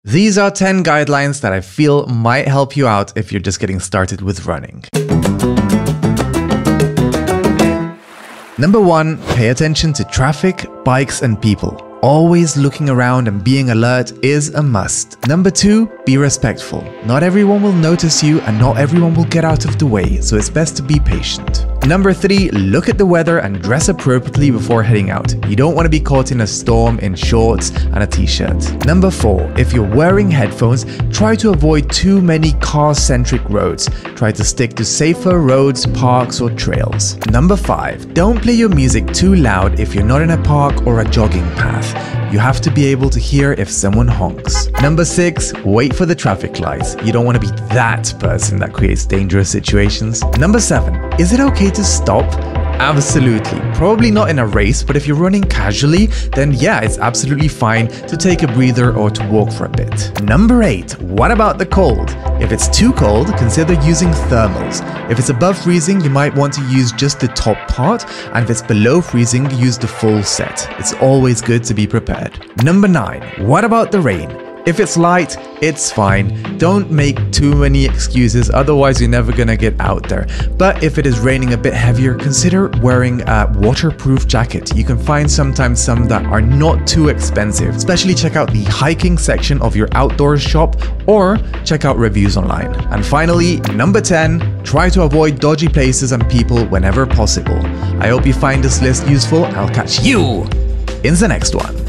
These are 10 guidelines that I feel might help you out if you're just getting started with running. Number 1, pay attention to traffic, bikes, and people. Always looking around and being alert is a must. Number 2, be respectful. Not everyone will notice you and not everyone will get out of the way, so it's best to be patient. Number 3, look at the weather and dress appropriately before heading out. You don't want to be caught in a storm in shorts and a t-shirt. Number 4, if you're wearing headphones, try to avoid too many car-centric roads. Try to stick to safer roads, parks, or trails. Number 5, don't play your music too loud if you're not in a park or a jogging path. You have to be able to hear if someone honks. Number 6, wait for the traffic lights. You don't want to be that person that creates dangerous situations. Number 7, is it okay to stop? Absolutely. Probably not in a race, but if you're running casually, then yeah, it's absolutely fine to take a breather or to walk for a bit. Number 8, what about the cold? If it's too cold, consider using thermals. If it's above freezing, you might want to use just the top part, and if it's below freezing, use the full set. It's always good to be prepared. Number 9, what about the rain? If it's light, it's fine. Don't make too many excuses, otherwise you're never gonna get out there. But if it is raining a bit heavier, consider wearing a waterproof jacket. You can find sometimes some that are not too expensive. Especially check out the hiking section of your outdoors shop or check out reviews online. And finally, number 10, try to avoid dodgy places and people whenever possible. I hope you find this list useful. I'll catch you in the next one.